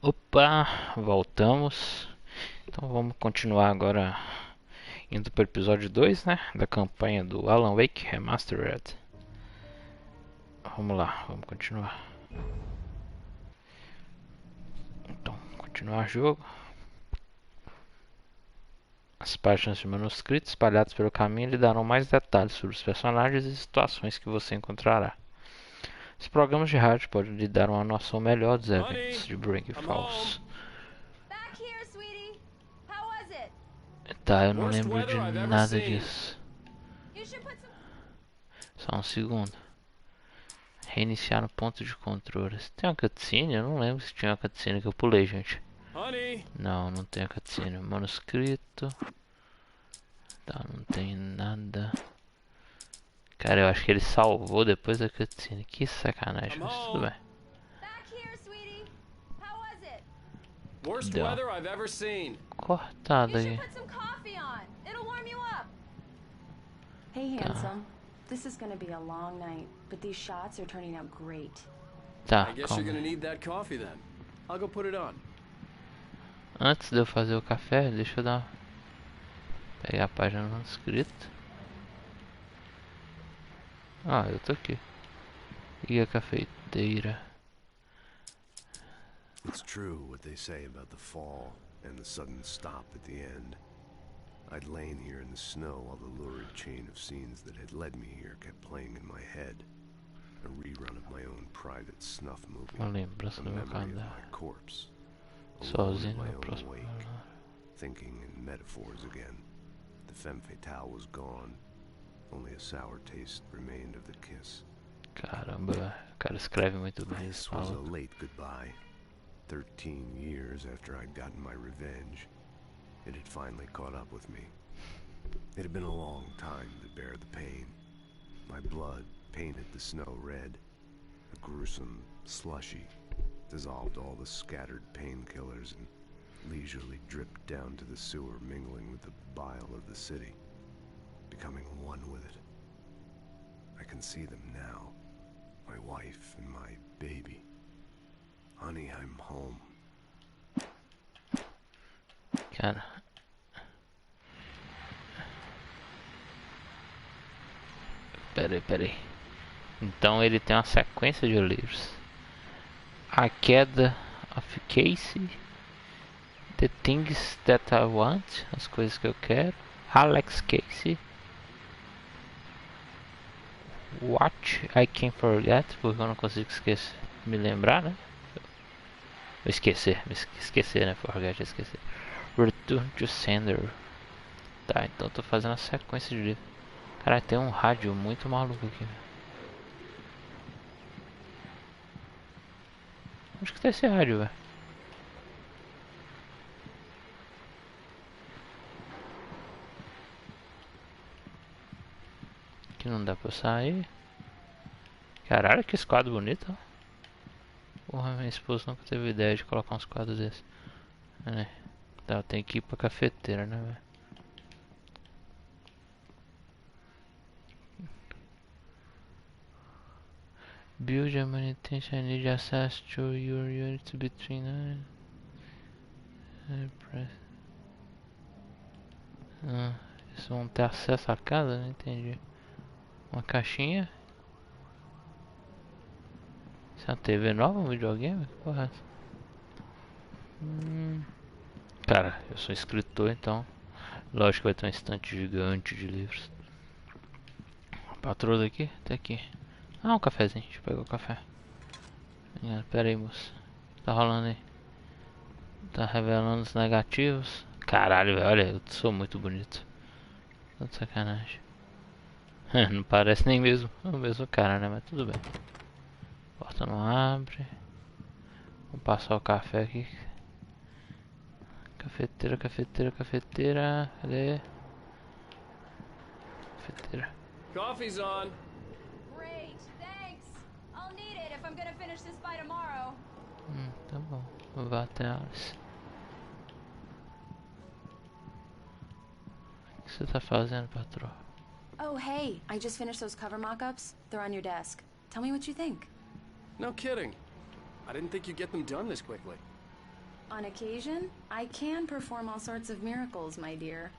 Opa, voltamos. Então vamos continuar agora indo para o episódio 2, né, da campanha do Alan Wake Remastered. Vamos lá, vamos continuar. Então, continuar o jogo. As páginas de manuscrito espalhadas pelo caminho lhe darão mais detalhes sobre os personagens e situações que você encontrará. Os programas de rádio podem lhe dar uma noção melhor dos eventos de Break Falls. Tá, eu não lembro de nada disso. Só um segundo. Reiniciar no ponto de controle. Tem uma cutscene? Eu não lembro se tinha uma cutscene que eu pulei, gente. Não, não tem a cutscene. Manuscrito. Tá, não tem nada. Cara, eu acho que ele salvou depois da cutscene. Que sacanagem, mas tudo bem. Deu cortado aí. Hey, handsome. This is gonna be a long night, but these shots are turning out great. Tá, I guess you're gonna need that coffee then. I'll go put it on. Antes de eu fazer o café, deixa eu dar... pegar a página do manuscrito. Ah, eu tô aqui. E a cafeteira? It's true what they say about the fall and the sudden stop at the end. I'd lain here in the snow while the lurid chain of scenes that had led me here kept playing in my head. A rerun of my own private snuff movie. Uma lembrança A do meu memory of cadáver. my corpse. Sozinho Alone in no my próximo. own wake, thinking in metaphors again. The femme fatale was gone. Only a sour taste remained of the kiss. Caramba, o cara escreve muito bem. This was a late goodbye. 13 years after I'd gotten my revenge, it had finally caught up with me. It had been a long time to bear the pain. My blood painted the snow red. A gruesome slushy dissolved all the scattered painkillers and leisurely dripped down to the sewer, mingling with the bile of the city, becoming one with it. I can see them now, my wife and my baby. Honey, I'm home. Cara. Peraí. Então ele tem uma sequência de livros. A queda of Casey. The Things That I Want. As coisas que eu quero. Alex Casey. What I Can Forget. Porque eu não consigo esquecer. Me lembrar, né? Esquecer, né? Forget, esquecer. Return to Sender. Tá, então tô fazendo a sequência de livros. Cara, tem um rádio muito maluco aqui. Onde que tá esse rádio, velho? Aqui não dá pra sair. Caralho, que esse quadro bonito, ó. Porra, minha esposa nunca teve ideia de colocar uns quadros desses. É. Tá, tem que ir pra cafeteira, né, velho? Build a manutention, I need access to your units between press. Eles vão ter acesso à casa? Não entendi. Uma caixinha. Isso é uma TV nova, um videogame? Que porra é essa? Cara, eu sou escritor, então lógico que vai ter um estante gigante de livros. A patroa daqui? Tá aqui. Ah, um cafezinho. Deixa eu pegar o café. Pera aí, moça. Tá rolando aí. Tá revelando os negativos. Caralho, velho. Olha, eu sou muito bonito. Tô de sacanagem. Não parece nem mesmo o mesmo cara, né? Mas tudo bem. Porta não abre. Vou passar o café aqui. Cafeteira. Cadê? Cafeteira. Coffee's on. Great, thanks. I'll need it if I'm gonna finish this by tomorrow. Tá bom. Vou até elas. O que você tá fazendo, patroa? Oh, hey, I just finished those cover mock-ups. They're on your desk. Tell me what you think. No kidding. I didn't think you'd get them done this quickly. On occasion, I can perform all sorts of miracles, my dear.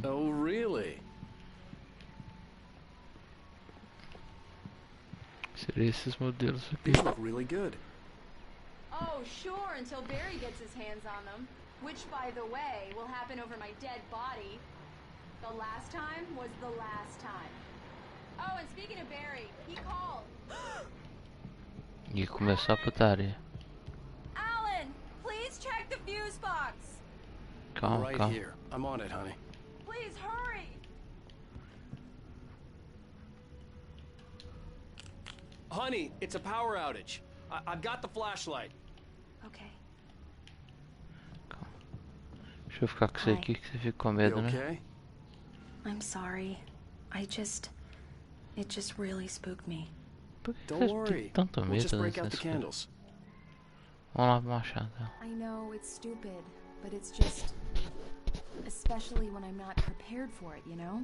Oh, really? Seria esses modelos aqui. These look really good. Oh, sure, until Barry gets his hands on them. Which, by the way, will happen over my dead body. The last time was the last time. Oh, and speaking of Barry, he called. E começou a putaria. Alan, please check the fuse box. Calma, Right calma. here. I'm on it, honey. Please hurry. Honey, it's a power outage. I've got the flashlight. Okay. Deixa eu ficar com isso aqui que você fica com medo, You né? okay? I'm sorry. It just really spooked me. Por que Don't você worry. tem tanto We'll medo just break out the dessas coisas? candles. Vamos lá pro machado. I know it's stupid, but it's just... Especially when I'm not prepared for it, you know?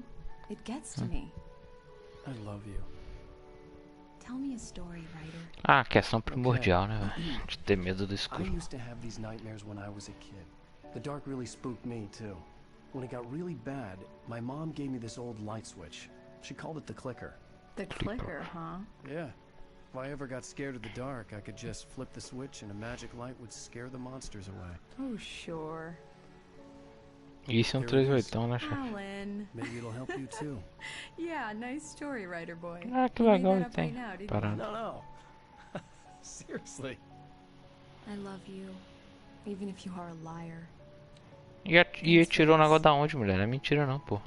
It gets to me. I love you. Tell me a story, writer. Ah, questão primordial, né, velho? De ter medo do I escuro. used to have these nightmares when I was a kid. The dark really spooked me, too. When it got really bad, my mom gave me this old light switch. She called it the clicker. The clicker, huh? Yeah. If I ever got scared of the dark, I could just flip the switch and a magic light would scare the monsters away. Oh, sure. Isso é um 38, né, chefe? Alan. Maybe it'll help you, too. Yeah, nice story, writer boy. Ah, que You made legal that ele up tem. right now, didn't you? Parado. No. Seriously. I love you, even if you are a liar. E atirou o negócio da onde, mulher? Não é mentira não, pô.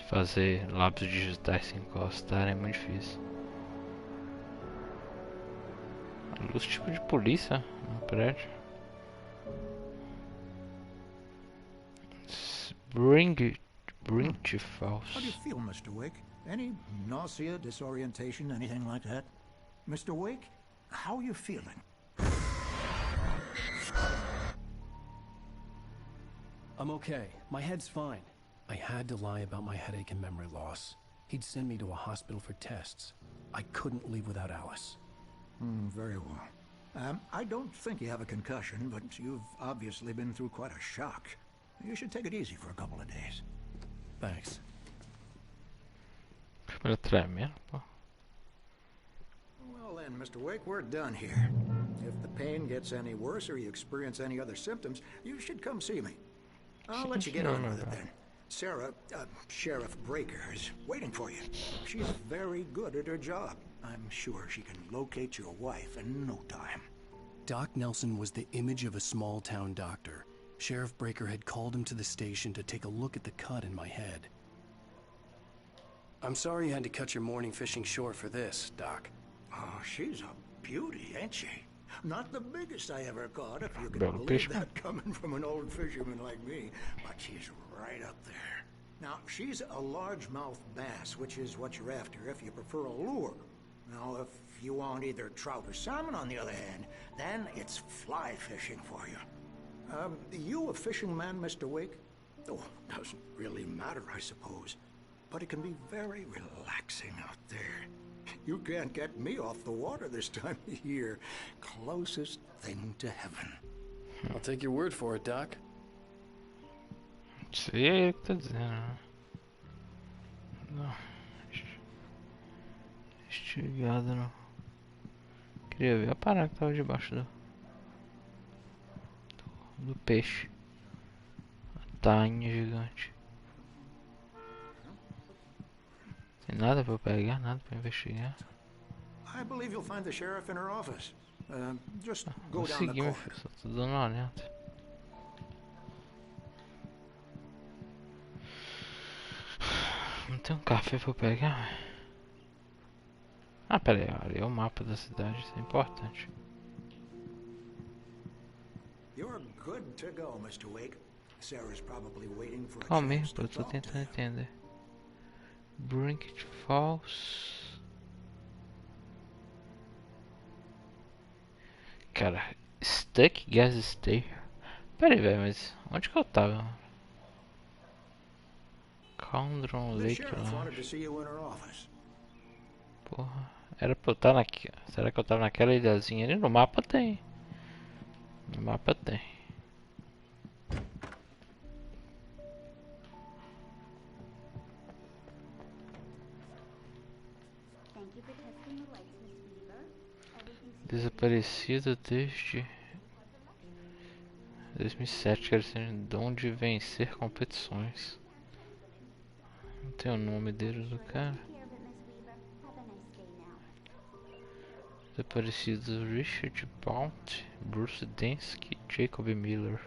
Fazer lábios digitais sem encostar é muito difícil. Luz tipo de polícia no prédio. Bring to false. How do you feel, Mr. Wake? Any nausea, disorientation, anything like that? Mr. Wake, how are you feeling? I'm okay. My head's fine. I had to lie about my headache and memory loss. He'd send me to a hospital for tests. I couldn't leave without Alice. Very well. I don't think you have a concussion, but you've obviously been through quite a shock. You should take it easy for a couple of days. Thanks. Primeiro tremendo, pô. Well then, Mr. Wake, we're done here. If the pain gets any worse or you experience any other symptoms, you should come see me. I'll let you get on with it then. Sarah, Sheriff Breaker, is waiting for you. She's very good at her job. I'm sure she can locate your wife in no time. Doc Nelson was the image of a small-town doctor. Sheriff Breaker had called him to the station to take a look at the cut in my head. I'm sorry you had to cut your morning fishing short for this, Doc. Oh, she's a beauty, ain't she? Not the biggest I ever caught, if you can Belo believe peixe. that coming from an old fisherman like me. But she's right up there. Now, she's a largemouth bass, which is what you're after if you prefer a lure. Now, if you want either trout or salmon, on the other hand, then it's fly fishing for you. You a fishing man, Mr. Wake? Oh, doesn't really matter, I suppose. But it can be very relaxing out there. You can't get me off the water this time of year. Closest thing to heaven. I'll take your word for it, Doc. Isso aí é ele que tá dizendo, né? Não. Estigado não. Queria ver a parada que tava debaixo do peixe. A tainha gigante. Tem nada pra eu pegar, nada pra investigar. I believe you'll find the sheriff in her office. Just go Vou down the seguir, meu corridor. filho, só tô dando uma olhada. Não tem um café pra eu pegar, velho. Ah, pera aí, ali é o mapa da cidade, isso é importante. You're good to go, Mr. Wake. Sarah's probably waiting for a Calma aí, chance pô, to eu tô talk to tentando you. entender. Brinkett Falls. Cara, Stuck Gas Station. Pera aí, velho, mas onde que eu tava? Condron The Lake sheriff wanted to Lounge. see you in her office. Porra, Era pra eu estar naquela. Será que eu tava naquela ilhazinha ali? No mapa tem. No mapa tem. Desaparecida desde 2007. Quero ser dom de vencer competições. Não tem o nome dele do cara. Desaparecidos Richard Blount, Bruce Densky e Jacob Miller.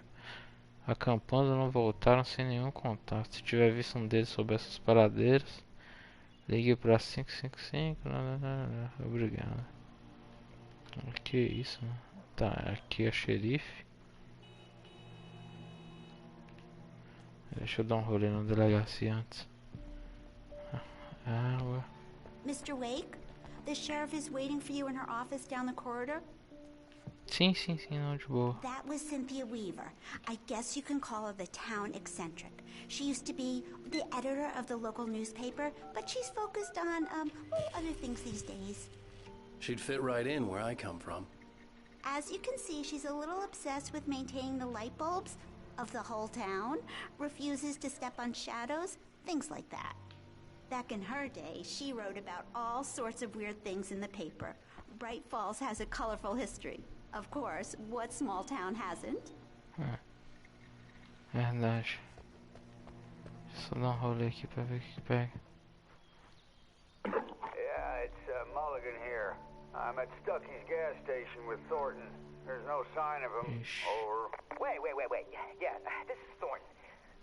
Acampando não voltaram sem nenhum contato. Se tiver visto um deles sob essas paradeiras, ligue para 555. Obrigado. Que isso, né? Tá, aqui é xerife. Deixa eu dar um rolê na delegacia antes. Água. Mr. Wake, the sheriff is waiting for you in her office down the corridor. Sim, não, de boa. That was Cynthia Weaver. I guess you can call her the town eccentric. She used to be the editor of the local newspaper, but she's focused on, other things these days. She'd fit right in where I come from. As you can see, she's a little obsessed with maintaining the light bulbs of the whole town, refuses to step on shadows, things like that. Back in her day, she wrote about all sorts of weird things in the paper. Bright Falls has a colorful history. Of course, what small town hasn't? Verdade. Deixa eu só dar um rolê aqui pra ver o que pega. Yeah, it's Mulligan here. I'm at Stucky's gas station with Thornton. There's no sign of him. Over. Wait. Yeah, this is Thornton.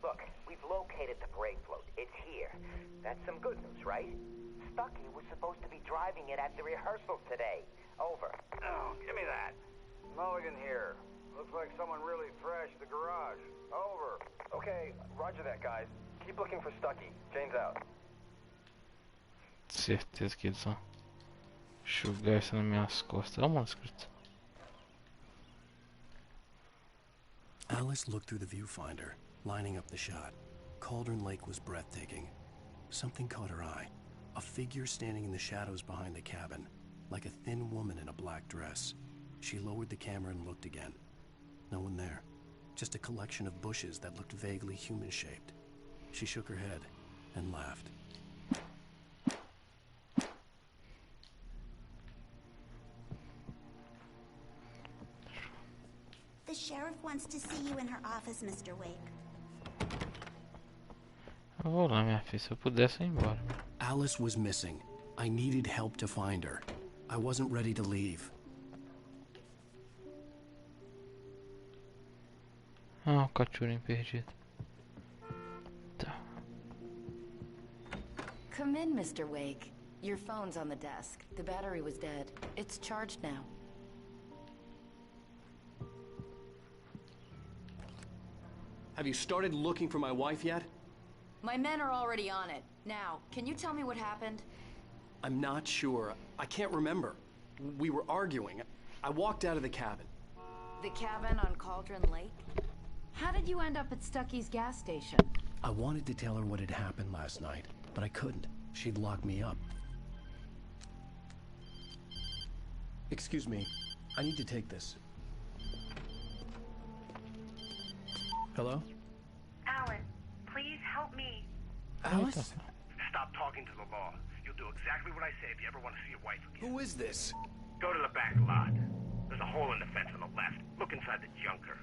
Look, we've located the brake float. It's here. That's some good news, right? Stucky was supposed to be driving it at the rehearsal today. Over. Oh, give me that. Mulligan here. Looks like someone really thrashed the garage. Over. Okay, roger that, guys. Keep looking for Stucky. Jane's out. Certeza que eles vão jogar isso nas minhas costas. É um manuscrito. Alice looked through the viewfinder, lining up the shot. Cauldron Lake was breathtaking. Something caught her eye. A figure standing in the shadows behind the cabin, like a thin woman in a black dress. She lowered the camera and looked again. No one there. Just a collection of bushes that looked vaguely human-shaped. She shook her head and laughed. The sheriff wants to see you in her office, Mr. Wake. Eu vou lá, minha filha. Se eu pudesse, eu ia embora. Alice was missing. I needed help to find her. I wasn't ready to leave. Ah, o Cachurin perdido. Tá. Come in, Mr. Wake. Your phone's on the desk. The battery was dead. It's charged now. Have you started looking for my wife yet? My men are already on it. Now, can you tell me what happened? I'm not sure. I can't remember. We were arguing. I walked out of the cabin. The cabin on Cauldron Lake? How did you end up at Stucky's gas station? I wanted to tell her what had happened last night, but I couldn't. She'd lock me up. Excuse me. I need to take this. Hello? Alan, please help me. Alice? Stop talking to the law. You'll do exactly what I say if you ever want to see your wife again. Who is this? Go to the back lot. There's a hole in the fence on the left. Look inside the junker.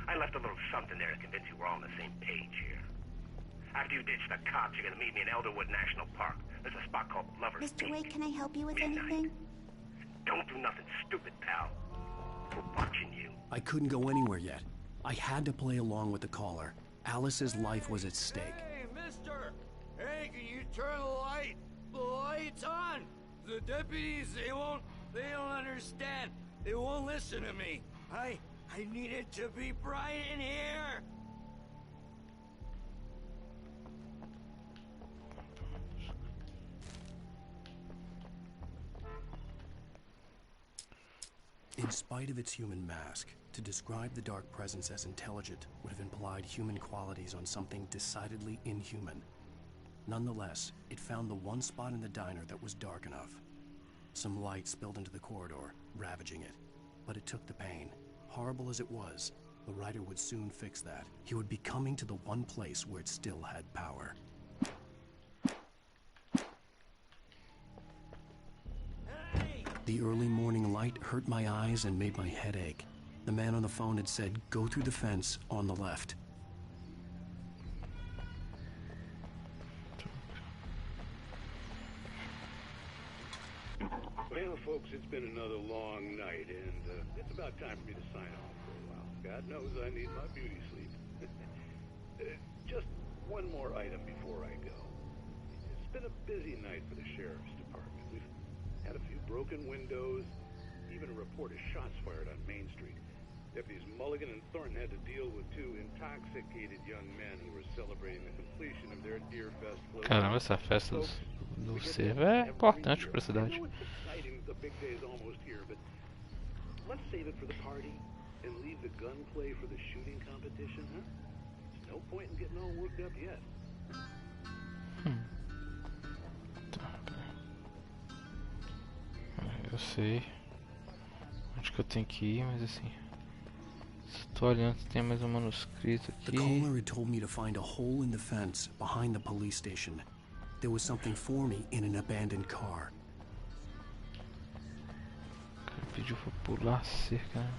I left a little something there to convince you we're all on the same page here. After you ditch the cops, you're gonna meet me in Elderwood National Park. There's a spot called Lover's Mr. Peak. Wake, can I help you with Midnight. anything? Don't do nothing stupid, pal. We're watching you. I couldn't go anywhere yet. I had to play along with the caller. Alice's life was at stake. Hey, mister! Hey, can you turn the light? The light's on! The deputies, they don't understand. They won't listen to me. I need it to be bright in here! In spite of its human mask, to describe the dark presence as intelligent would have implied human qualities on something decidedly inhuman. Nonetheless, it found the one spot in the diner that was dark enough. Some light spilled into the corridor, ravaging it. But it took the pain. Horrible as it was, the writer would soon fix that. He would be coming to the one place where it still had power. The early morning light hurt my eyes and made my head ache. The man on the phone had said, go through the fence on the left. Well, folks, it's been another long night, and it's about time for me to sign off for a while. God knows I need my beauty sleep. Just one more item before I go. It's been a busy night for the sheriff's department. We've had a few broken windows, even a report of shots fired on Main Street. Deputies Mulligan and Thornton had to deal with two intoxicated young men who were celebrating the completion of their Deer Fest float. Caramba, essa festa do cervo é importante para a cidade. The big day is almost here, but let's save it for the party and leave the gunplay for the shooting competition, huh? There's no point in getting all worked up yet. Eu sei onde que eu tenho que ir, mas assim, tô olhando se tem mais manuscrito aqui. The caller had told me to find a hole in the fence behind the police station. There was something for me in an abandoned car. O cara pediu pra pular a cerca, né?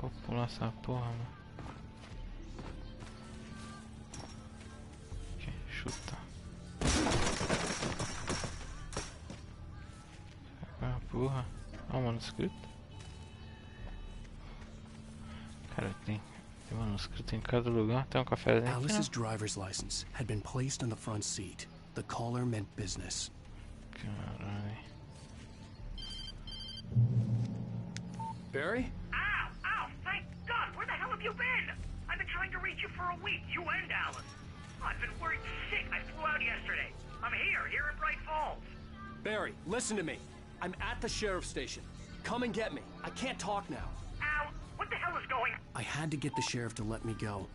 Vou pular essa porra, mano. Ok, chuta. Ah, porra. Ah, o manuscrito. Cara, tem manuscrito em cada lugar. Tem cafezinho aqui, Alice's driver's license had been placed on the front seat. The caller meant business. Caralho. Barry? Ow! Ow! Thank God! Where the hell have you been? I've been trying to reach you for a week, you and Alice. I've been worried sick. I flew out yesterday. I'm here in Bright Falls. Barry, listen to me. I'm at the sheriff's station. Come and get me. I can't talk now. Ow! What the hell is going on? I had to get the sheriff to let me go.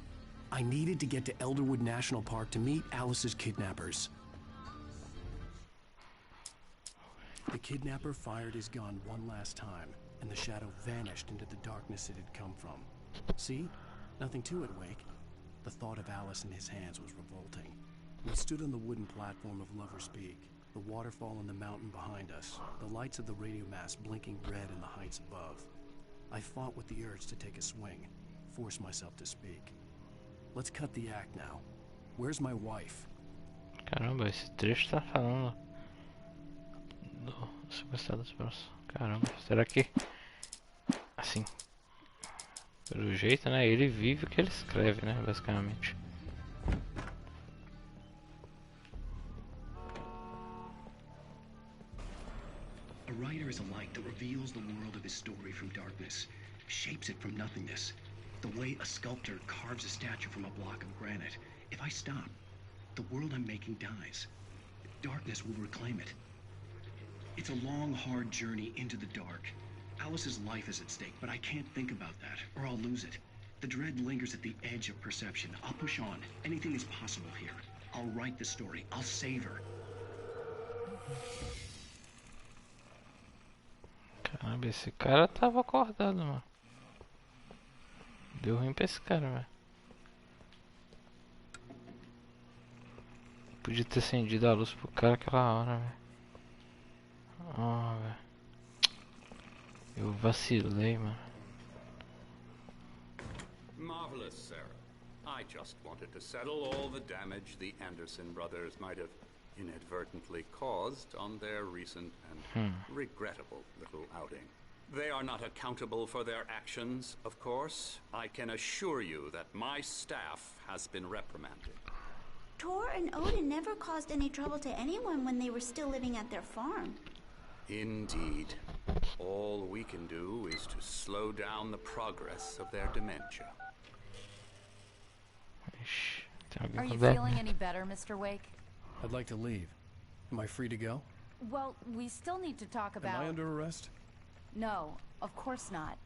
I needed to get to Elderwood National Park to meet Alice's kidnappers. The kidnapper fired his gun one last time, and the shadow vanished into the darkness it had come from. See? Nothing to it, Wake. The thought of Alice in his hands was revolting. We stood on the wooden platform of Lover's Peak, the waterfall on the mountain behind us, the lights of the radio mast blinking red in the heights above. I fought with the urge to take a swing, force myself to speak. Let's cut the act now. Where's my wife? Caramba, esse trecho tá falando do sequestrado dos braços. Caramba, será que assim, pelo jeito, né? Ele vive o que ele escreve, né? Basicamente. A writer is a light that reveals the world of his story from darkness, shapes it from nothingness. The way a sculptor carves a statue from a block of granite. If I stop, the world I'm making dies. Darkness will reclaim it. It's a long, hard journey into the dark. Alice's life is at stake, but I can't think about that, or I'll lose it. The dread lingers at the edge of perception. I'll push on. Anything is possible here. I'll write the story. I'll save her. Caramba, esse cara tava acordado, mano. Deu ruim pra esse cara, velho. Podia ter acendido a luz pro cara aquela hora, velho. Ah, velho. Eu vacilei, mano. Marvelous, Sarah. I just wanted to settle all the damage the Anderson brothers might have inadvertently caused on their recent and regrettable little outing. They are not accountable for their actions, of course. I can assure you that my staff has been reprimanded. Tor and Odin never caused any trouble to anyone when they were still living at their farm. Indeed. All we can do is to slow down the progress of their dementia. Are you feeling any better, Mr. Wake? I'd like to leave. Am I free to go? Well, we still need to talk about... Am I under arrest? No, of course not.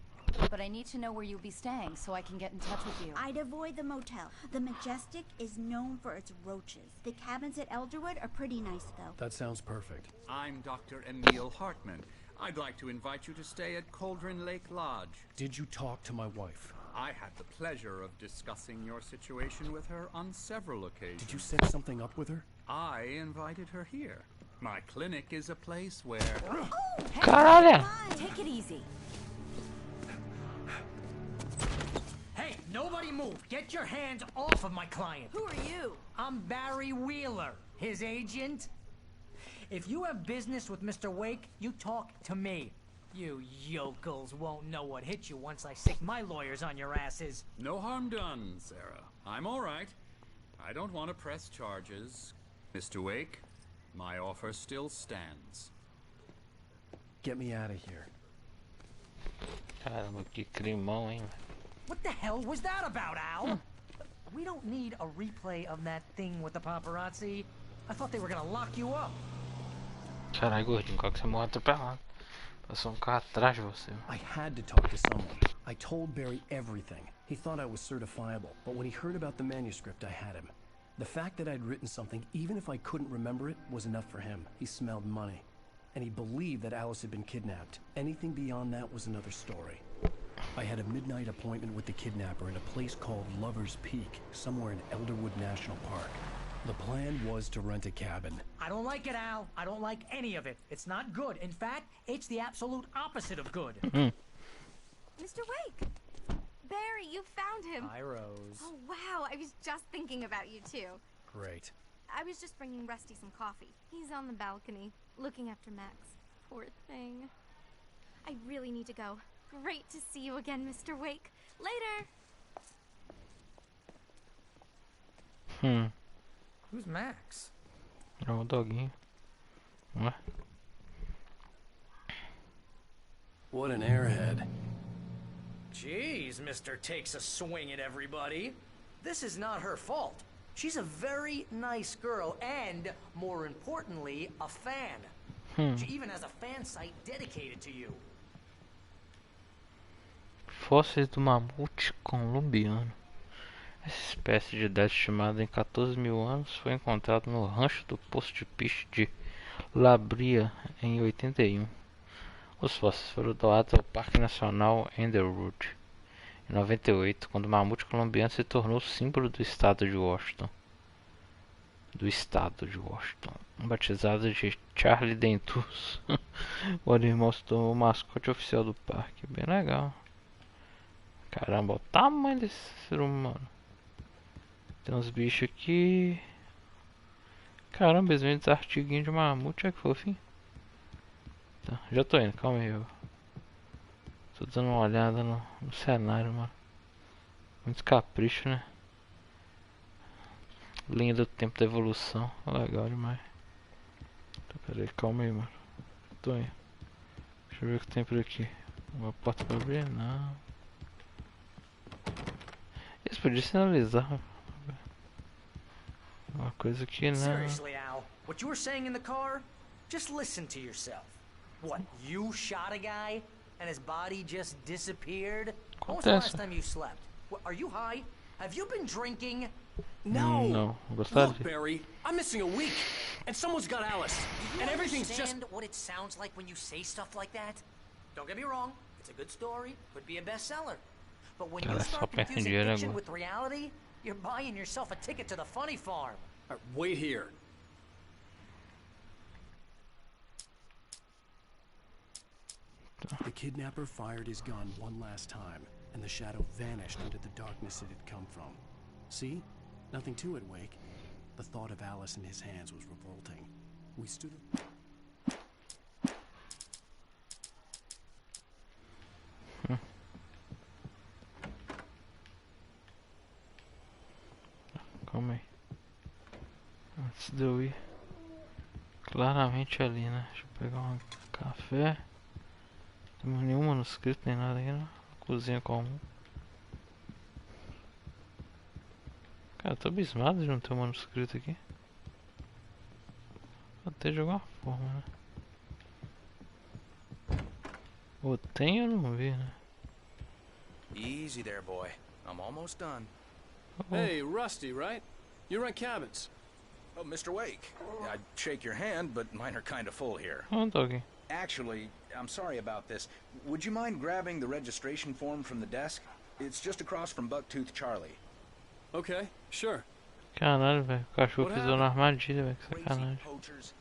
but I need to know where you'll be staying so I can get in touch with you. I'd avoid the motel. The Majestic is known for its roaches. The cabins at Elderwood are pretty nice, though. That sounds perfect. I'm Dr. Emil Hartman. I'd like to invite you to stay at Cauldron Lake Lodge. Did you talk to my wife? I had the pleasure of discussing your situation with her on several occasions. Did you set something up with her? I invited her here. My clinic is a place where... Oh, hey, Caralho! take it easy. Hey, nobody move. Get your hands off of my client. Who are you? I'm Barry Wheeler, his agent. If you have business with Mr. Wake, you talk to me. You yokels won't know what hit you once I stick my lawyers on your asses. No harm done, Sarah. I'm all right. I don't want to press charges. Mr. Wake, my offer still stands. Get me out of here. Caramba, que crimão, hein? What the hell was that about, Al? We don't need a replay of that thing with the paparazzi. I thought they were gonna lock you up. Caralho, gordinho, qual que você morreu atropelado? Passou carro atrás de você. I had to talk to someone. I told Barry everything. He thought I was certifiable, but when he heard about the manuscript, I had him. The fact that I'd written something, even if I couldn't remember it, was enough for him. He smelled money. And he believed that Alice had been kidnapped. Anything beyond that was another story. I had a midnight appointment with the kidnapper in a place called Lover's Peak, somewhere in Elderwood National Park. The plan was to rent a cabin. I don't like it, Al. I don't like any of it. It's not good. In fact, it's the absolute opposite of good. Mr. Wake! Barry, you found him. Hi, Rose. Oh, wow. I was just thinking about you, too. Great. I was just bringing Rusty some coffee. He's on the balcony, looking after Max. Poor thing. I really need to go. Great to see you again, Mr. Wake. Later! Who's Max? É um doguinho. Não é? What an airhead. Jeez, Mr. Takes a swing at everybody. This is not her fault. She's a very nice girl and, more importantly, a fan. She even has a fan site dedicated to you. Fósseis do mamute colombiano. Essa espécie de idade estimada em 14.000 anos foi encontrada no rancho do Poço de Piche de Labria em 81. Os fósseis foram doados ao Parque Nacional Underwood em 98, quando o mamute colombiano se tornou símbolo do estado de Washington. Batizado de Charlie Dentus. O animal se tornou o mascote oficial do parque. Bem legal. Caramba, olha o tamanho desse ser humano. Tem uns bichos aqui. Caramba, eles vendem artiguinhos de mamute, olha que fofinho. Tá, já tô indo, calma aí. Tô dando uma olhada no cenário, mano. Muito capricho, né? Linha do tempo da evolução. Legal demais. Então, pera aí, calma aí, mano. Tô indo. Deixa eu ver o que tem por aqui. Uma porta pra abrir? Não. Eles podiam sinalizar uma coisa que não. Seriously, Al, what you were saying in the car? Just listen to yourself. What, you shot a guy and his body just disappeared? When was the last time you slept? What, are you high? Have you been drinking? No. Look, Barry, I'm missing a week, and someone's got Alice, and everything's just... Understand what it sounds like when you say stuff like that? Don't get me wrong, it's a good story, could be a bestseller. But when you start confusing fiction with reality, you're buying yourself a ticket to the funny farm. Wait here. The kidnapper fired his gun one last time, and the shadow vanished into the darkness it had come from. See? Nothing to it, Wake. The thought of Alice in his hands was revolting. We stood... Calma aí. Antes de eu ir. Claramente ali, né? Deixa eu pegar um café. Não temos nenhum manuscrito nem nada aqui, né? Cozinha comum. Cara, eu tô abismado de não ter um manuscrito aqui. Até de alguma forma, né? Ou tem ou não vi, né? Easy there, boy. I'm almost done. Hey, Rusty, right? You rent cabins. Oh, Mr. Wake. I'd shake your hand, but mine are kind of full here. Oh, doggy. Actually, I'm sorry about this. Would you mind grabbing the registration form from the desk? It's just across from Bucktooth Charlie. Okay, sure. Caralho, velho. O cachorro pisou na armadilha, velho. Que sacanagem. Poachers.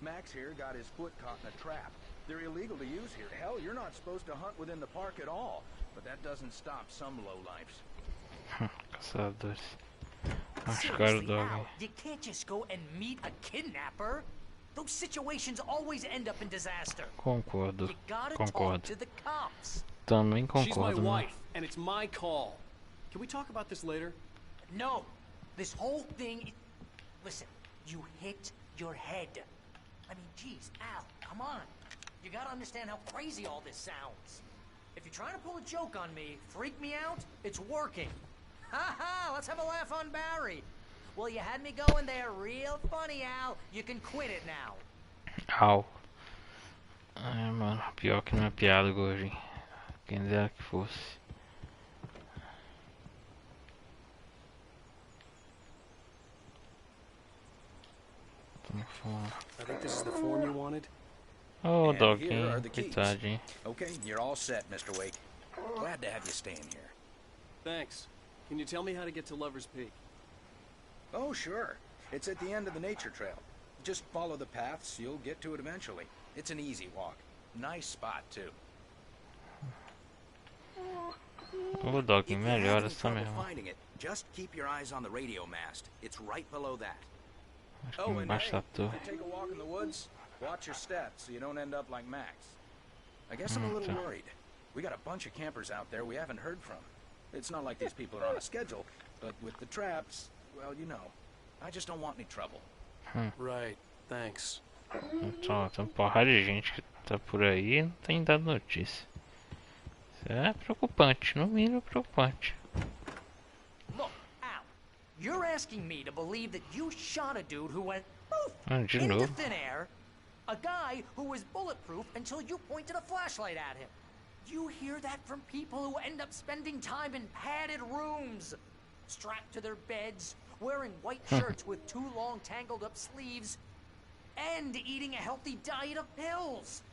Max here got his foot caught in a trap. They're illegal to use here. Hell, you're not supposed to hunt within the park at all. But that doesn't stop some lowlifes. Caçadores. Machucaram o dog. Al, you can't just go and meet a kidnapper. Those situations always end up in disaster. Concordo. You gotta Concordo. talk to the cops. Também She's my concordo, mano. wife, and it's my call. Can we talk about this later? No, this whole thing. Listen, you hit your head. I mean, geez, Al, come on. You gotta understand how crazy all this sounds. If you're trying to pull a joke on me, freak me out, it's working. Ha ha, let's have a laugh on Barry. Well, you had me going there real funny, Al. You can quit it now. Au. Ai, mano, pior que não é piada, gordinho. Quem dera que fosse. I think this is the form you wanted. Oh, And dog, here are the keys. coitadinho. Okay, you're all set, Mr. Wake. Glad to have you staying here. Thanks. Can you tell me how to get to Lover's Peak? Oh, sure. It's at the end of the nature trail. Just follow the paths, you'll get to it eventually. It's an easy walk. Nice spot, too. O dog, If you're melhor having essa trouble mesmo. finding it, just keep your eyes on the radio mast. It's right below that. Acho que Oh, and embaixo hey, da torre. if you take a walk in the woods, watch your steps so you don't end up like Max. I guess I'm a little tá. worried. We got a bunch of campers out there we haven't heard from. It's not like these people are on a schedule, but with the traps, well, you know. I just don't want any trouble. Right, thanks. Então, tem uma porrada de gente que tá por aí e não tem dado notícia. Isso é preocupante, no mínimo preocupante. Look, Al, you're asking me to believe that you shot a dude who went poof De into novo. thin air, a guy who was bulletproof until you pointed a flashlight at him. You hear that from people who end up spending time in padded rooms, strapped to their beds, wearing white shirts with too long tangled up sleeves, and eating a healthy diet of pills.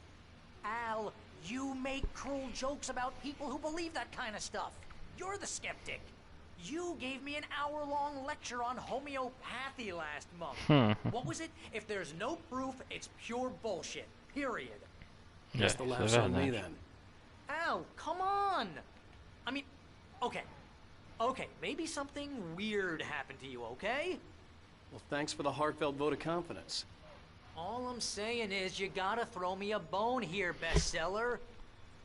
Al, you make cruel jokes about people who believe that kind of stuff. You're the skeptic. You gave me an hour-long lecture on homeopathy last month. What was it? If there's no proof, it's pure bullshit. Period. Guess the laugh's on me then. Al, come on! I mean, okay. Okay, maybe something weird happened to you, okay? Well, thanks for the heartfelt vote of confidence. All I'm saying is you gotta throw me a bone here, bestseller.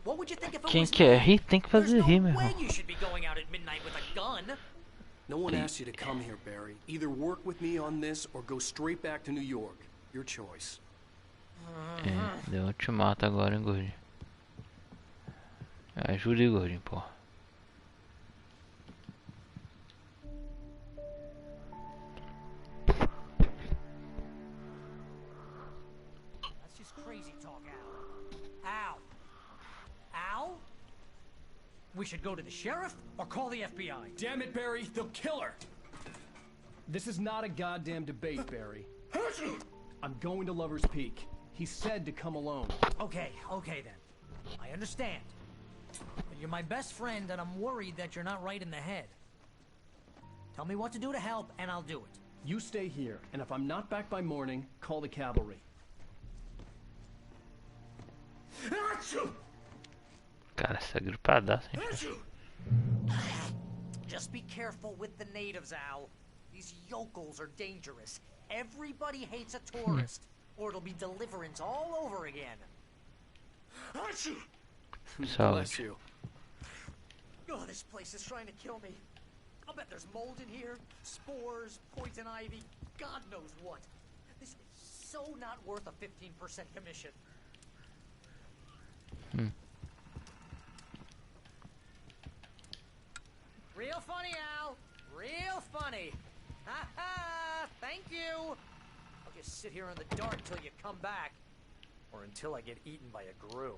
What would you think if it Quem was quer me? rir tem que fazer rir, meu Way irmão. you should be going out at midnight with a gun. No one asked you to come here, Barry. Either work with me on this or go straight back to New York. Your choice. É, deu ultimato agora, hein, gordinho. Ajuda aí, gordinho, porra. That's just crazy talk, Al. Al? We should go to the sheriff or call the FBI. Damn it, Barry, they'll kill her! This is not a goddamn debate, Barry. I'm going to Lover's Peak. He said to come alone. Okay, okay then. I understand. But you're my best friend and I'm worried that you're not right in the head. Tell me what to do to help and I'll do it. You stay here, and if I'm not back by morning, call the cavalry. Cara, essa gripadaça, hein? Just be careful with the natives, Al. These yokels are dangerous. Everybody hates a tourist, or it'll be deliverance all over again. Bless you. Oh, this place is trying to kill me. I'll bet there's mold in here, spores, poison ivy, God knows what. This is so not worth a 15% commission. Real funny, Al. Real funny. Ha ha! Thank you. I'll just sit here in the dark till you come back. Or until I get eaten by a grue.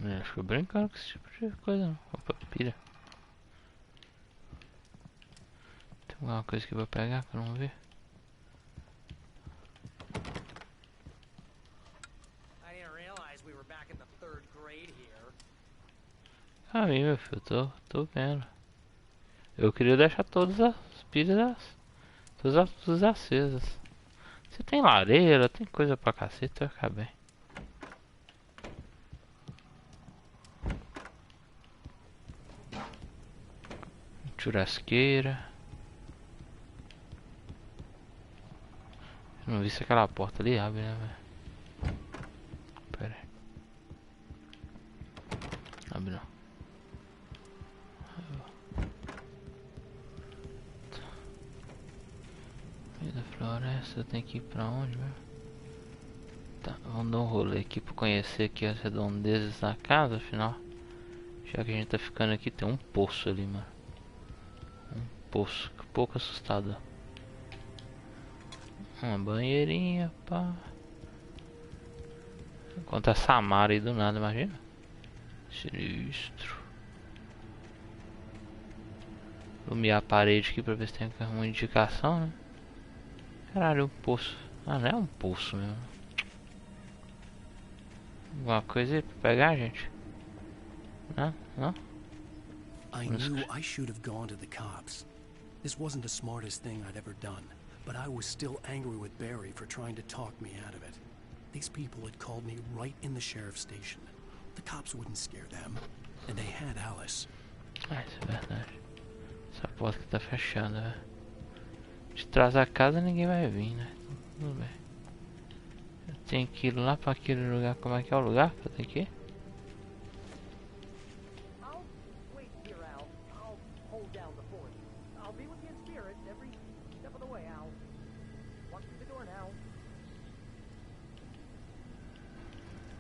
Eu acho que eu brincando com esse tipo de coisa não. Opa, pira. Tem alguma coisa que eu vou pegar que eu não vi? Ah, meu filho, tô vendo. Eu queria deixar todas as pilhas, todas as luzes acesas. Você tem lareira, tem coisa pra cacete, vai ficar bem. Churrasqueira. Eu não vi se aquela porta ali abre, né, velho? Pera aí. Abre não. Meio da floresta, tem que ir pra onde, velho? Tá, vamos dar um rolê aqui pra conhecer aqui as redondezas da casa, afinal. Já que a gente tá ficando aqui, tem um poço ali, mano. Um poço, que pouco assustador. Uma banheirinha, pá. Enquanto a Samara aí do nada, imagina. Sinistro. Iluminar a parede aqui pra ver se tem alguma indicação, né? Caralho, um poço. Ah, não é um poço mesmo. Alguma coisa aí pra pegar, gente? Não? Não? I knew I should have gone to the cops. This wasn't the smartest thing I'd ever done, but I was still angry with Barry for trying to talk me out of it. These people had called me right in the sheriff's station. The cops wouldn't scare them, and they had Alice. Ah, isso é verdade. Essa porta que tá fechada, velho. De trás da casa ninguém vai vir, né? Tudo bem. Eu tenho que ir lá pra aquele lugar. Como é que é o lugar que eu tenho que ir?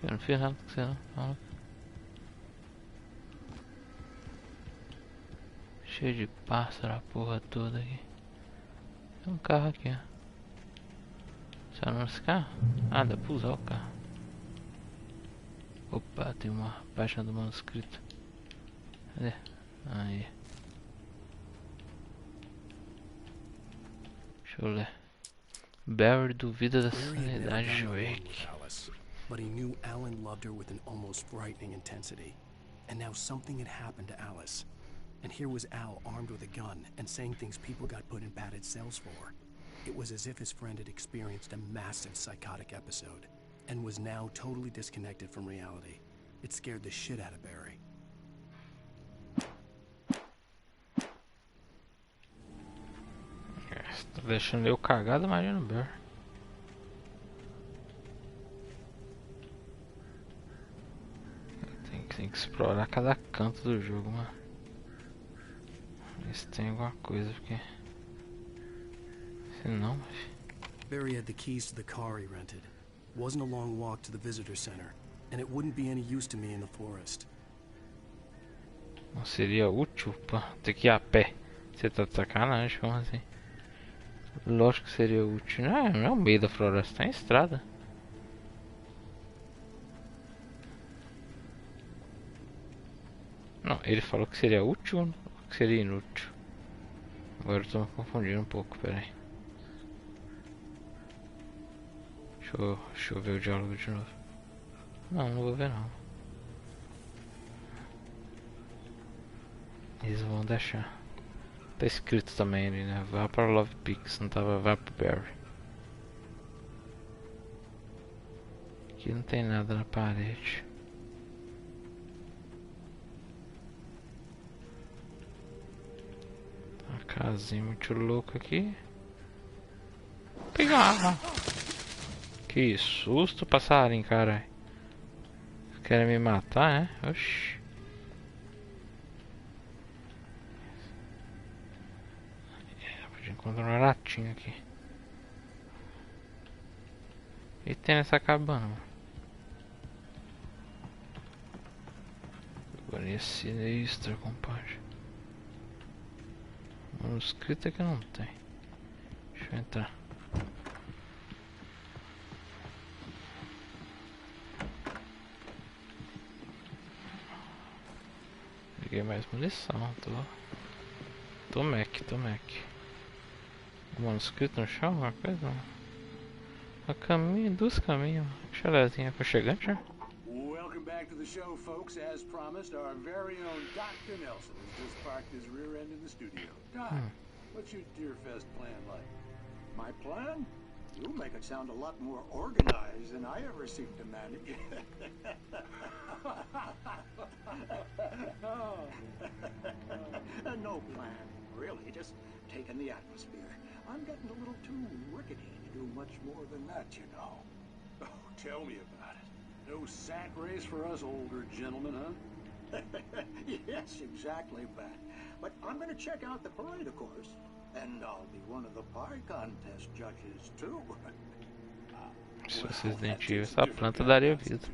Eu não fiz nada com você não. Cheio de pássaro a porra toda aqui. Tem um carro aqui, ó. Só não esse carro? Ah, dá pra usar o carro. Opa, tem uma página do manuscrito. Cadê? Aí. Deixa eu ler. Barry duvida da sanidade de Wake. But he knew Alan loved her with an almost frightening intensity. And now something had happened to Alice. And here was Al armed with a gun and saying things people got put in padded cells for. It was as if his friend had experienced a massive psychotic episode and was now totally disconnected from reality. It scared the shit out of Barry. Tá deixando eu cagado, imagina o Barry. Tem que explorar cada canto do jogo, mano. Ver se tem alguma coisa, porque se não, Barry had the keys to the car he rented. It wasn't a long walk to the visitor center, and it wouldn't be any use to me in the forest. Não seria útil pra ter que ir a pé. Você tá de sacanagem, como assim? Lógico que seria útil. Não é o meio da floresta, tá em estrada. Não, ele falou que seria útil ou que seria inútil? Agora eu tô me confundindo um pouco, peraí. Deixa eu ver o diálogo de novo. Não vou ver não. Eles vão deixar. Tá escrito também ali, né? Vá para Love Peaks, não tava vá pro Barry. Aqui não tem nada na parede. Uma casinha muito louca aqui. Pegar! Que susto, passarinho, caralho. Querem me matar, né? Oxi. Podia encontrar uma latinha aqui. E tem nessa cabana, mano. Agora esse extra, compadre. Manuscrito é que não tem. Deixa eu entrar. peguei mais munição, tô mec. Um manuscrito no chão, alguma coisa? Um caminho, 2 caminhos. Chalezinha aconchegante, já? Welcome back to the show, folks. As promised, our very own Dr. Nelson has just parked his rear end in the studio. Doc, what's your Deerfest plan like? My plan? You make it sound a lot more organized than I ever seem to manage. No plan, really. Just taking the atmosphere. I'm getting a little too rickety to do much more than that, you know. Oh, tell me about it. No sack race for us older gentlemen, huh? Yes, exactly, Pat. But I'm going to check out the parade, of course. And I'll be one of the pie contest judges, too. Se vocês identificam, essa planta daria vida.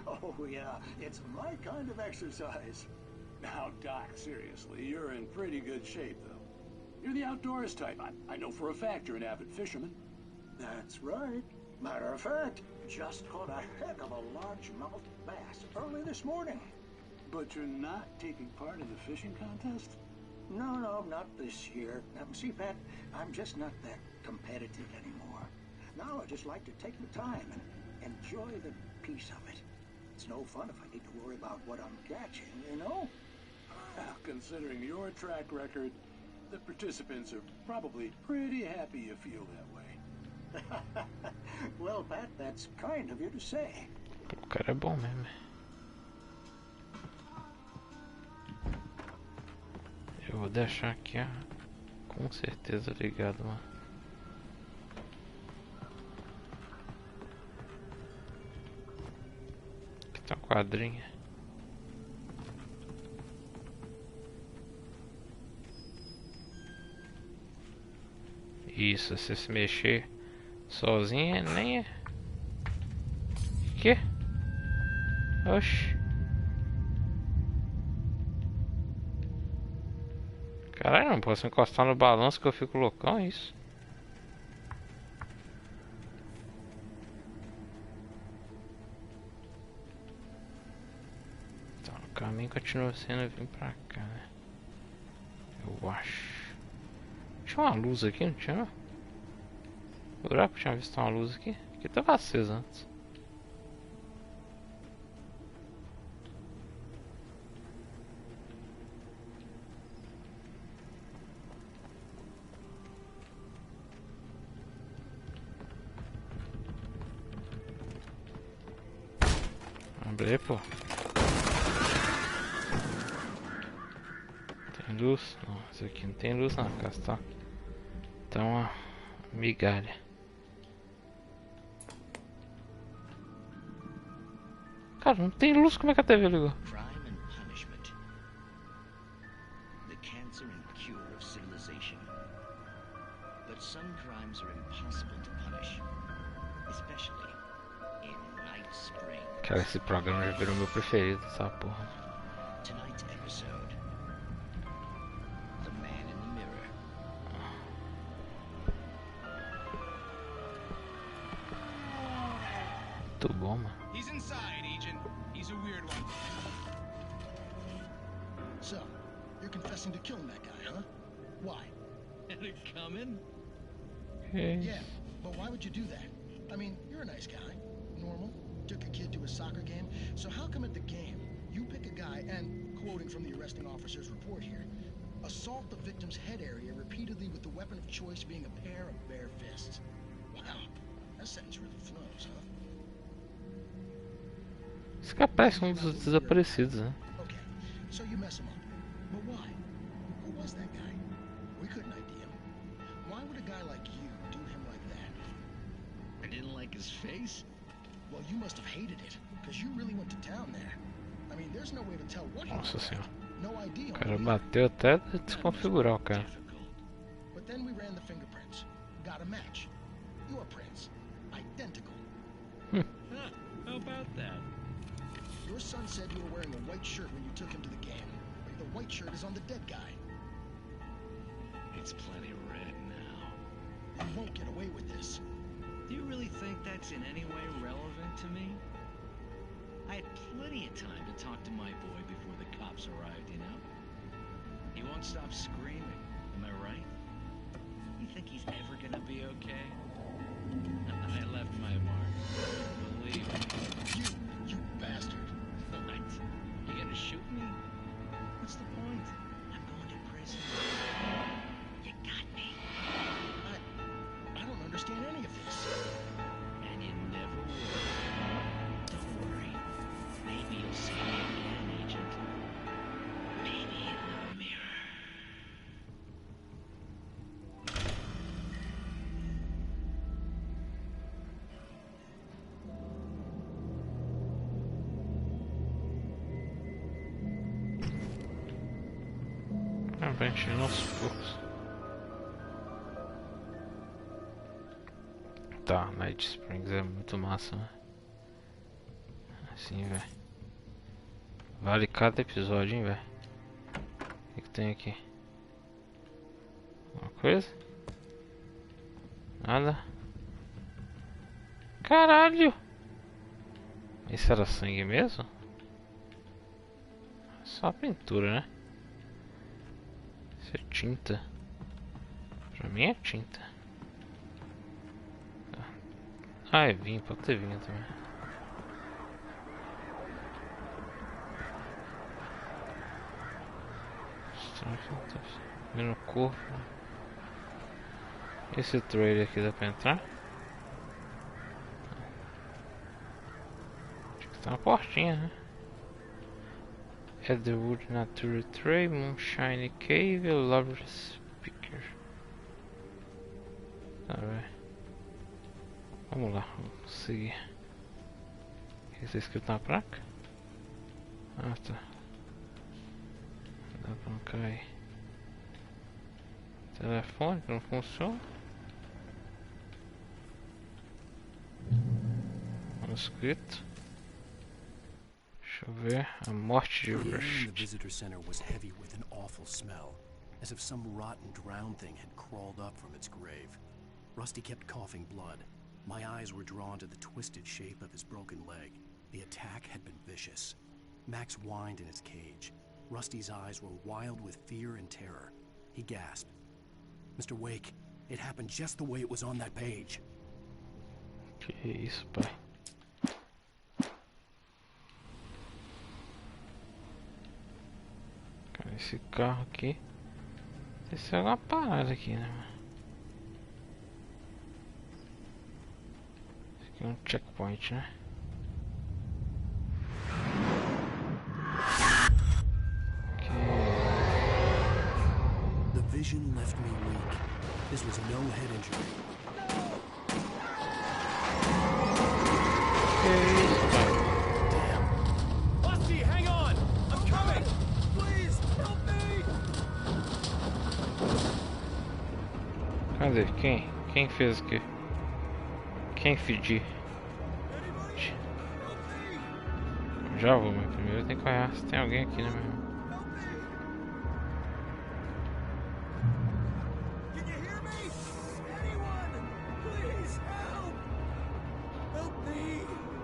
Oh, yeah. It's my kind of exercise. Now, Doc, seriously, you're in pretty good shape, though. You're the outdoors type. I know for a fact you're an avid fisherman. That's right. Matter of fact, just caught a heck of a largemouth bass early this morning. But you're not taking part in the fishing contest? No, not this year. See, Pat, I'm just not that competitive anymore. Now I just like to take the time and enjoy the piece of it. It's no fun if I need to worry about what I'm catching, you know? Well, considering your track record, the participants are probably pretty happy you feel that way. Well, Pat, that's kind of you to say. O cara é bom mesmo. Eu vou deixar aqui, ó, com certeza ligado, mano. Aqui tá um quadrinho. Isso, se se mexer sozinho, nem é. Que? Oxi. Caralho, não posso encostar no balanço que eu fico loucão, é isso? Então, o caminho continua sendo vir pra cá, né? Eu acho. Tinha uma luz aqui, não tinha? Jurava que tinha visto uma luz aqui. Aqui tava acesa antes. Abre, pô. Tem luz? Não, isso aqui não tem luz na casa, tá? Então, uma migalha. Cara, não tem luz, como é que a TV ligou? Crime and punishment. The cancer and cure of civilization. But some crimes are impossible to punish, especially in night spring. Cara, esse programa já virou meu preferido, essa porra. Tonight's episode. The Man in the Mirror. Muito bom, mano. He's inside, Agent. He's a weird one. So, you're confessing to killing that guy, huh? Why? Had it coming? Hey. Yeah, but why would you do that? I mean, you're a nice guy. Normal. Took a kid to a soccer game. So how come at the game, you pick a guy and, quoting from the arresting officer's report here, assault the victim's head area repeatedly with the weapon of choice being a pair of bare fists? Wow, that sentence really flows, huh? Esse cara parece um dos desaparecidos, né? Okay, so you mess him up. But why? Who was that guy? We couldn't ID him. Why would a guy like you do him like that? I didn't like his face? Well, you must have hated it, because you really went to town there. I mean, there's no way to tell what he Nossa looked senhora. like. No ID O on cara him. bateu até desconfigurar o cara. But then we ran the fingerprints. Got a match. Your prints. Identical. Huh, how about that? Your son said you were wearing a white shirt when you took him to the game. The white shirt is on the dead guy. It's plenty red now. You won't get away with this. Do you really think that's in any way relevant to me? I had plenty of time to talk to my boy before the cops arrived, you know? He won't stop screaming, am I right? You think he's ever gonna be okay? I left my mark. Believe me. You bastard. What? You gonna shoot me? What's the point? I'm going to prison. You got me. I don't understand any of this. And you never will. Don't worry. Maybe you'll see me again, Agent. Maybe in the mirror. Vai enchendo aos poucos. Tá, Night Springs é muito massa, né? Assim, velho. Vale cada episódio, hein, velho. O que tem aqui? Alguma coisa? Nada? Caralho! Isso era sangue mesmo? Só pintura, né? Isso é tinta. Pra mim é tinta. Ah, é vinho, pode ter vinho também. Vendo o corpo. Esse trailer aqui dá pra entrar? Acho que tá na portinha, né? Edward Nature Tray, Moonshine Cave, Lover Speaker. Tá, velho. Vamos lá, vamos seguir. O que está escrito na placa? Ah, tá. Dá pra não cair. Telefone que não funciona. Manuscrito. Deixa eu ver. A morte de The air in Rush. the visitor center was heavy with an awful smell, as if some rotten drowned thing had crawled up from its grave. Rusty kept coughing blood. My eyes were drawn to the twisted shape of his broken leg. The attack had been vicious. Max whined in his cage. Rusty's eyes were wild with fear and terror. He gasped. Mr. Wake, it happened just the way it was on that page. Que isso, pai? Cara, esse carro aqui. Deve ser alguma parada aqui, né, mano? Esse aqui é um checkpoint, né? The vision left me weak. This was no head injury. Rusty, hang on! I'm coming! Please, help me! Cadê? Quem fez aqui? Quem fedi? Já vou, mas primeiro tem que olhar se tem alguém aqui, né, meu irmão?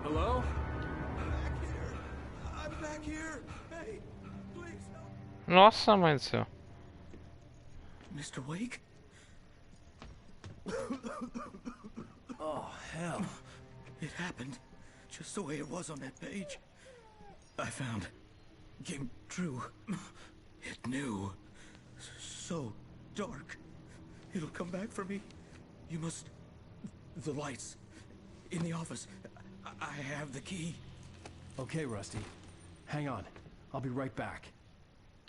Hello? I'm back here. Hey, please help. Nossa, mãe do céu. Mr. Wake? Oh, hell. It happened just the way it was on that page. I found. Came true. It knew. So dark. It'll come back for me. You must... The lights. In the office. I have the key. Okay, Rusty. Hang on. I'll be right back.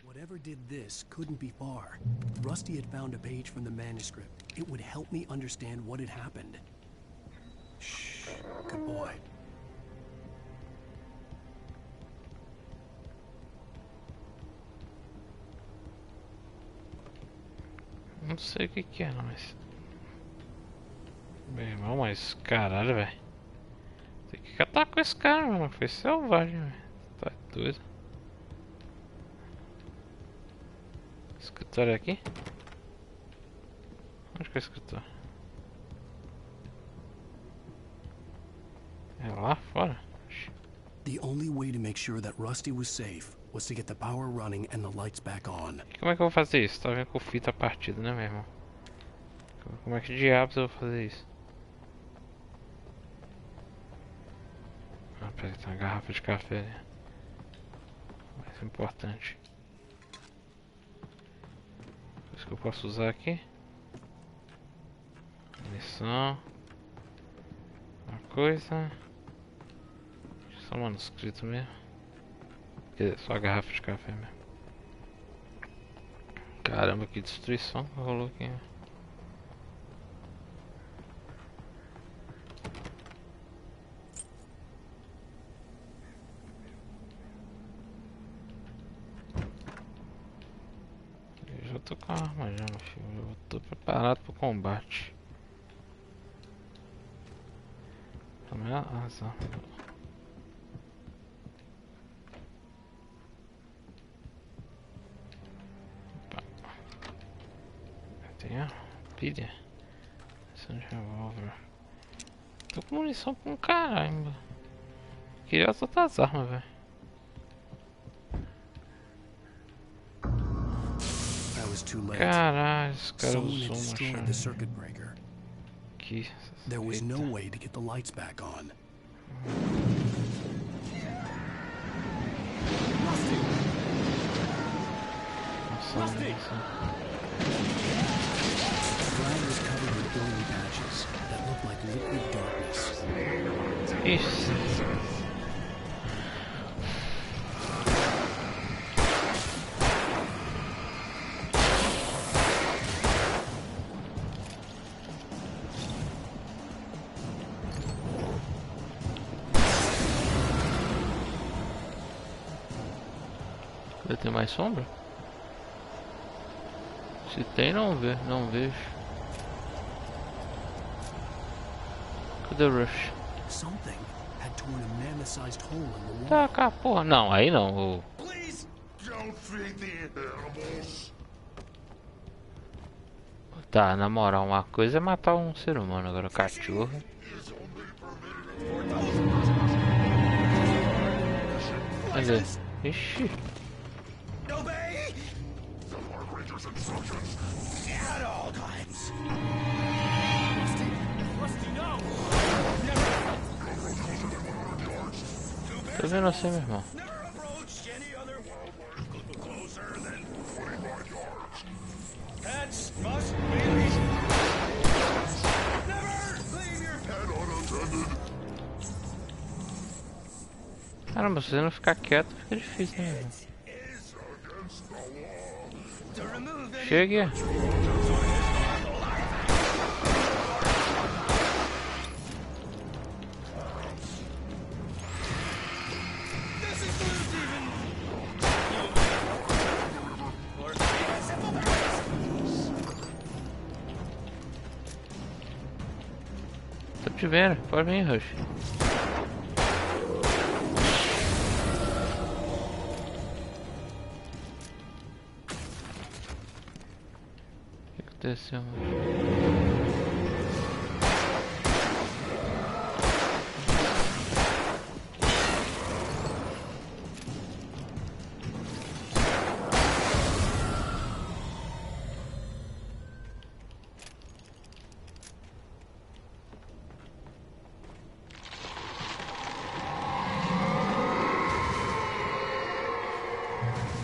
Whatever did this couldn't be far. Rusty had found a page from the manuscript. It would help me understand what had happened. Shh. Good boy. Não sei o que é, não, mas... Meu irmão, mas caralho, velho. Tem que catar com esse cara, mano. Foi selvagem, velho. Tá doido. Escritório aqui? Onde que é o escritório? É lá fora? The only make sure that Rusty was safe was to get the power running and the lights back on. Como é que eu vou fazer isso? Tá vendo que o fio tá partido, né, meu irmão? Como é que diabos eu vou fazer isso? Ah, peraí, tem uma garrafa de café ali. Mais importante. Isso que eu posso usar aqui. Munição. Uma coisa. Só manuscrito mesmo. Quer dizer, só a garrafa de café mesmo. Caramba, que destruição que rolou aqui. Eu já tô com a arma já, meu filho. Eu tô preparado pro combate. Tomei a razão. Tem a pilha. Munição de revólver. Tô com munição pra um caramba. Queria as outras armas, velho. Caralho, esse cara usou uma chave. Que There was no way to get the lights back on. Rusty! The ground was covered with oily patches that looked like liquid darkness. Isso. Tem mais sombra? Se tem, não vejo. Cadê o Rush? Tá cá, porra. Não, aí não. Tá, na moral, uma coisa é matar um ser humano, agora cachorro. Cadê? Ixi. Tô vendo você, meu irmão. Caramba, se você não ficar quieto, fica difícil, né, meu irmão? Chega. Tô te vendo, pode vir, Rush. O que aconteceu, mano?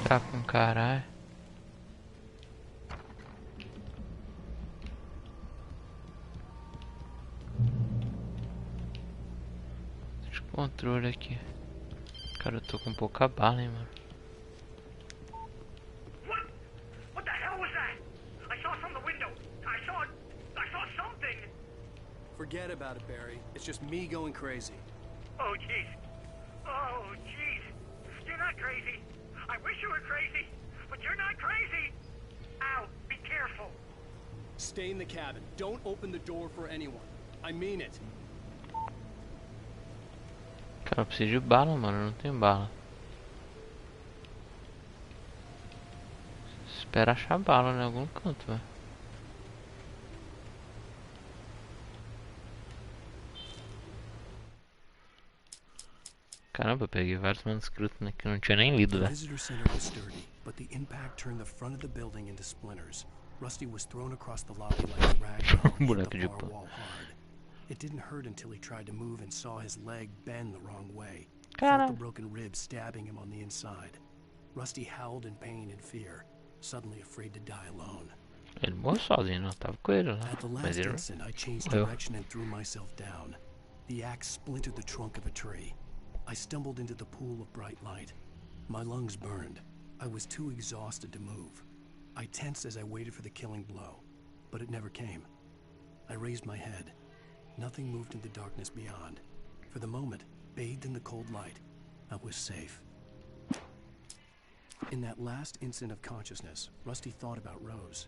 Tá com caralho. Deixa o controle aqui. Cara, eu tô com pouca bala, hein, mano. What the hell was that? I saw from the window. I saw something. Forget about it, Barry. It's just me going crazy. Oh, jeez. Oh, jeez. You're not crazy. I wish you were crazy, but you're not crazy. Ow, be careful. Stay in the cabin. Don't open the door for anyone. I mean it. Cara, eu preciso de bala, mano. Eu não tenho bala. Espera achar bala em algum canto, velho. Caramba, eu peguei vários manuscritos, né, que eu não tinha nem lido, The né? visitor center was sturdy, but the impact turned the front of the building into splinters. Rusty was thrown across the lobby like a rag doll and hit Boneco the de far pano. wall hard. It didn't hurt until he tried to move and saw his leg bend the wrong way. Caramba. Felt the broken ribs stabbing him on the inside. Rusty howled in pain and fear, suddenly afraid to die alone. Ele morreu sozinho, não tava com ele lá. At the Mas last ele instant, I changed morreu. direction and threw myself down. The axe splintered the trunk of a tree. I stumbled into the pool of bright light. My lungs burned. I was too exhausted to move. I tensed as I waited for the killing blow, but it never came. I raised my head. Nothing moved in the darkness beyond. For the moment, bathed in the cold light, I was safe. In that last instant of consciousness, Rusty thought about Rose.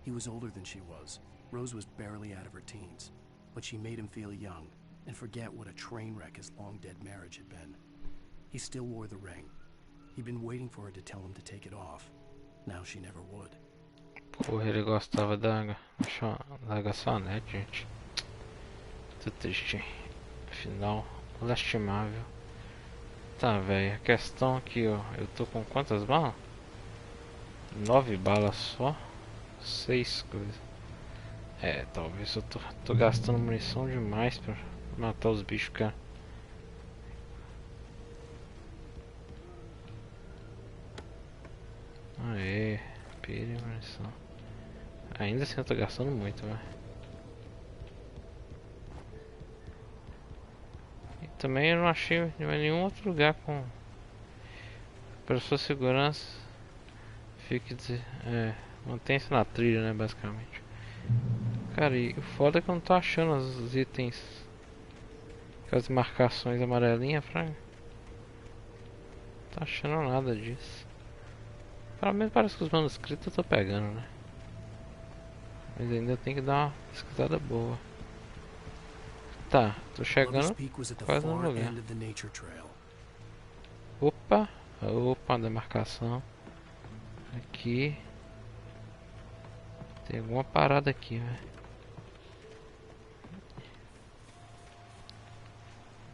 He was older than she was. Rose was barely out of her teens, but she made him feel young and forget what a train wreck his long-dead marriage had been. He still wore the ring. He'd been waiting for her to tell him to take it off. Now she never would. Porra, ele gostava da garçonete, gente. Muito triste. Final lastimável. Tá, velho. A questão aqui, ó. Eu tô com quantas balas? 9 balas só. 6 coisas. É, talvez eu tô gastando munição demais pra matar os bichos, cara. Aê, pilha e munição. Ainda assim eu tô gastando muito, velho. E também eu não achei nenhum outro lugar com... Para sua segurança, fique mantenha-se na trilha, né, basicamente. Cara, e o foda é que eu não tô achando os itens, aquelas marcações amarelinhas, fraga. Não tô achando nada disso. Pelo menos parece que os manuscritos eu tô pegando, né? Mas ainda tem que dar uma pesquisada boa. Tá, tô chegando quase no lugar. Opa, opa, demarcação. Aqui. Tem alguma parada aqui, velho.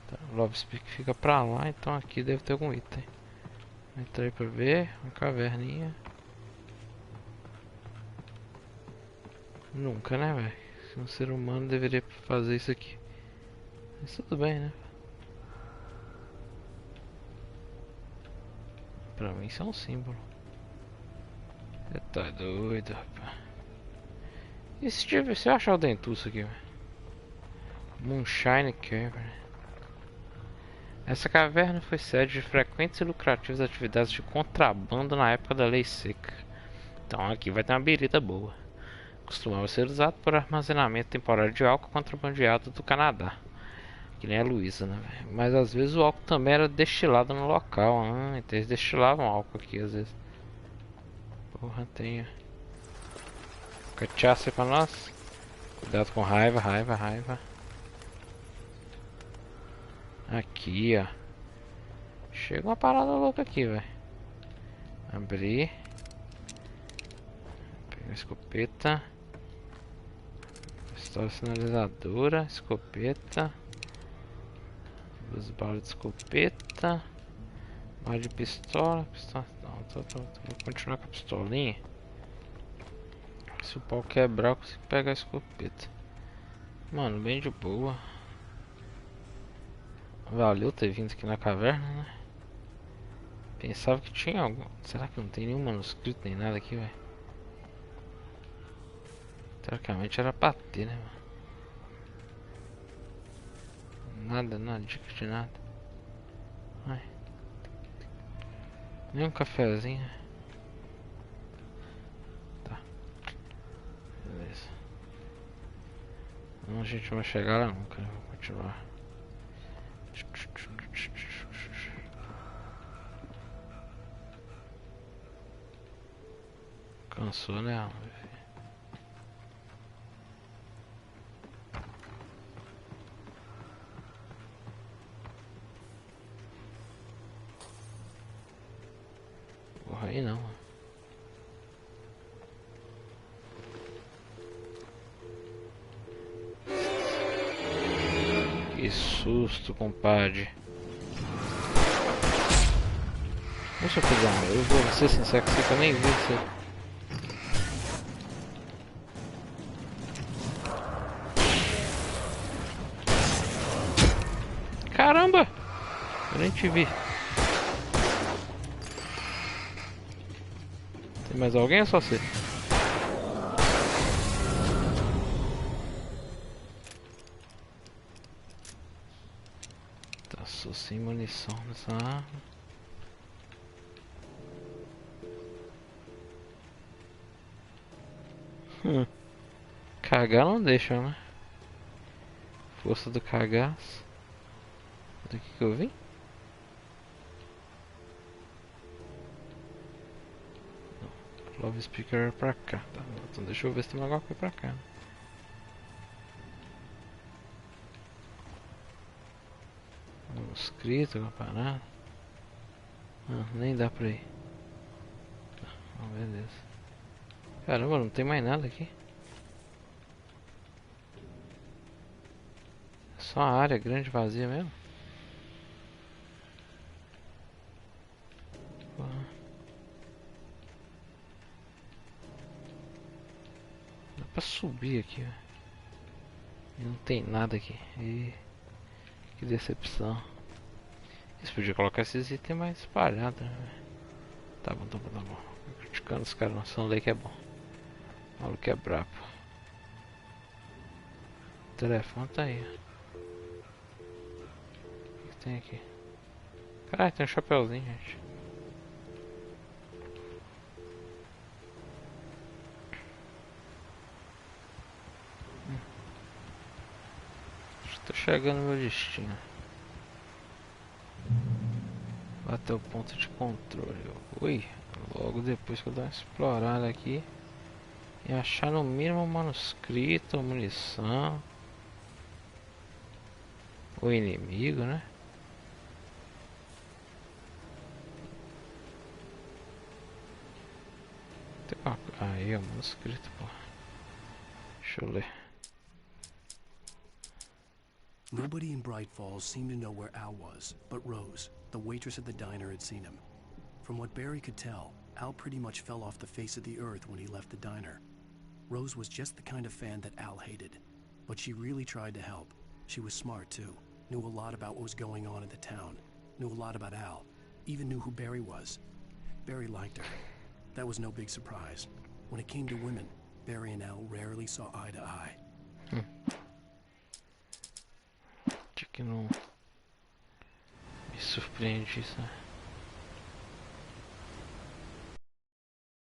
Tá, o Love Speak fica pra lá, então aqui deve ter algum item. Entrei pra ver, uma caverninha. Nunca, né, velho? Um ser humano deveria fazer isso aqui. Mas tudo bem, né? Pra mim isso é um símbolo. Você tá doido, rapaz. E se eu achar o dentuço aqui, velho? Moonshine Cavern. Essa caverna foi sede de frequentes e lucrativas atividades de contrabando na época da lei seca. Então aqui vai ter uma birita boa. Costumava ser usado por armazenamento temporário de álcool contrabandeado do Canadá. Que nem a Luísa, né, véio? Mas às vezes o álcool também era destilado no local. Então eles destilavam álcool aqui às vezes. Porra, tem cachaça pra nós. Cuidado com raiva, raiva, raiva. Aqui, ó. Chega uma parada louca aqui, velho. Abrir. Pegar a escopeta. Pistola sinalizadora. Escopeta. 2 balas de escopeta. Bala de pistola. Não, vou continuar com a pistolinha. Se o pau quebrar, eu consigo pegar a escopeta. Mano, bem de boa. Valeu ter vindo aqui na caverna, né? Pensava que tinha algum. Será que não tem nenhum manuscrito nem nada aqui, velho? Teoricamente era pra ter, né, mano? Nada, nada, dica de nada. Ai. Nem um cafezinho. Tá. Beleza. Não, a gente não vai chegar lá nunca, né? Vou continuar. Cansou, né? Porra, aí não. Que susto, compadre. Deixa eu pegar, eu vou ser sincero com você que eu nem vi você. Caramba! Eu nem te vi. Tem mais alguém ou só você? Tá, só sem munição nessa arma. Cagar não deixa, né? Força do cagaço. Daqui que eu vim? Não. Love Speaker é pra cá. Tá, então deixa eu ver se tem mais alguma coisa pra cá. Escrito, alguma parada. Ah, nem dá pra ir. Ah, beleza. Caramba, não tem mais nada aqui. É só uma área grande vazia mesmo. Dá pra subir aqui, ó. E não tem nada aqui. E... que decepção. Eles podiam colocar esses itens mais espalhados, né? Tá bom, tá bom, tá bom. Criticando os caras, nossa, o Lake é bom. O maluco é brabo. O telefone tá aí. O que tem aqui? Caralho, tem um chapéuzinho, gente. Tô chegando no meu destino. Até o ponto de controle. Ui, logo depois que eu dar uma explorada aqui e achar no mínimo um manuscrito, munição, o inimigo, né? Tem uma... aí é o manuscrito, pô. Deixa eu ler. Nobody in Bright Falls seemed to know where Al was, but Rose, the waitress at the diner, had seen him. From what Barry could tell, Al pretty much fell off the face of the earth when he left the diner. Rose was just the kind of fan that Al hated, but she really tried to help. She was smart too, knew a lot about what was going on in the town, knew a lot about Al, even knew who Barry was. Barry liked her. That was no big surprise. When it came to women, Barry and Al rarely saw eye to eye. Que não me surpreende isso, né?